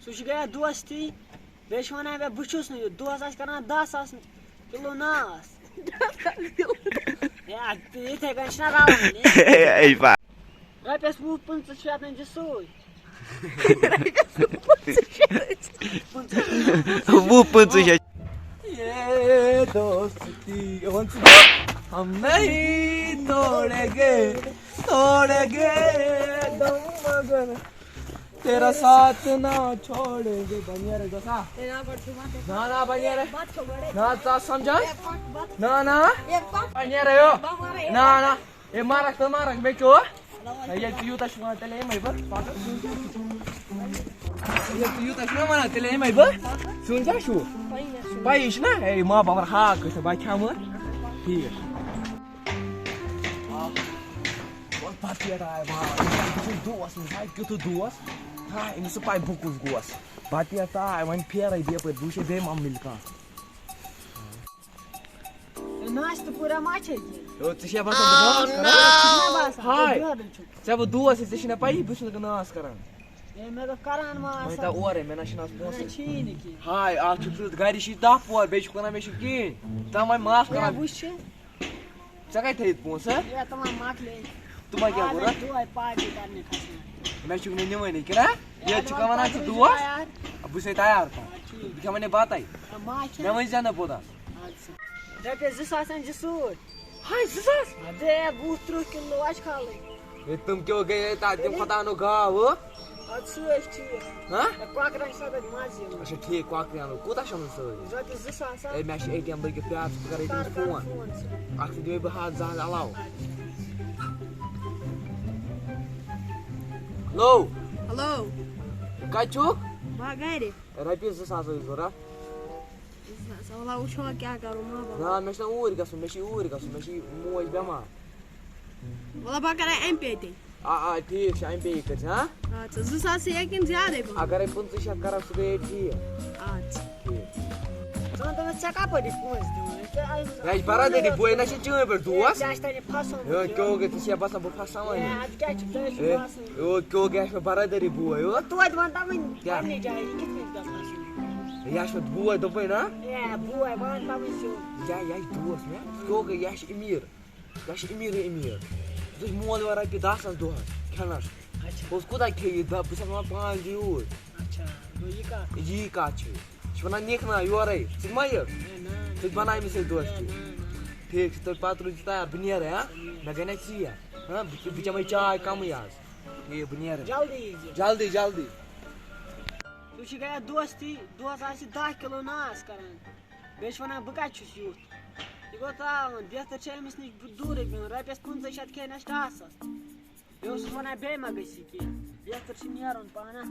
सह गया दोस्ती बे वन बे बुस दोस कर 10,000 किलो नास इथे कन रपस 20-25 दिस ये दोस्ती हम नहीं तोड़ेंगे दम मगर तेरा साथ ना छोड़ेंगे बनिया रे दोसा ना बनिया रे ना ता समझा ना बनिया रे यो ना ये मारक बेचो ये युता शुमा तले mai ba ये युता शुमा mana tele mai ba sunja shu pai na hey ma ba mar ha ke ba khamu ठीक और पार्टी आ रहा है भाई दोस्त भाई क्यों तो दोस्त हां इन से पाई बुकुस गोस पार्टी आता है वन फेर आइडिया पर दूसरे दे मम मिलका नाश्ता पूरा माछे ओ तिशा बस हाय जब दोस्त से तिशना पाई बुशन का नाश करन ये मैं तो करान मा मैं तो और मैं नशनास पोस छीन की हाय आ छु गाड़ी शी दा पोर बेच कोना में की तमाय माफ करा बुश जगह थे पोस ये तमाम माखले तुम क्या बोल रहा तू आई पार्टी करने खास मैं चुकने नहीं नहीं करा ये चुका मना तो दोस्त अब से तैयार था क्या मैंने बात आई माछ मैं वहीं जाना पोदा अच्छा रपे 2,000 जसूर हाय सस अदे 20 किलो आज खा ले ये तुम क्यों गए ता तुम खता नो गाव अच्छा ठीक हां क्वाकरान सब माजी अच्छा ठीक क्वाकरान कोता शमन सो रपे 2,000 ए मैच एटीएम बगे प्यार करे फोन आखिर दे बहाद जा allow Hello. Kachuk? Bagari. Rapi 2,000 zora. Valla uçağa gel karıma baba. Na, mesh na uri gasu, mesh mooj bema. Valla bagara MPT. ठीक है पे कर हां अच्छा जुसा से एक ज्यादा है अगर 25 करा सुबह ठीक अच्छा तो तो चका पड़ी पोस दो यार बरा दे बोय ना से चुए पर दुआस जास्ता ने फासो यो क्यों के तिसिया बसा बो फासा मा आज क्या चुके यो क्यों के बरा दे बोय यो तो आज बनता मैं नहीं जाए कितने का फासो याश बोय तो पे ना या बोय बनता मैं जो या दुआस ने क्यों के याश emir dus मोल वाला के 10 दो खाना अच्छा उसको दा के दा बस मा 5 दियो अच्छा तो ये का छे शोना निकना योरे सिमाय तो बनाई में से दोस्त ठीक तो पात्र जिता बनिया रे हां मैं गने छिया हां बीच में चाय कम यार ये बनिया रे जल्दी तू छी गया दोस्ती 10 किलो नास करन बेश वना बका छुस यूत ये गोता देतर छेमिस नि दूर बिन रपस 50 के नस टास यो वना बे मा गसी की देतर छी नेरन पाना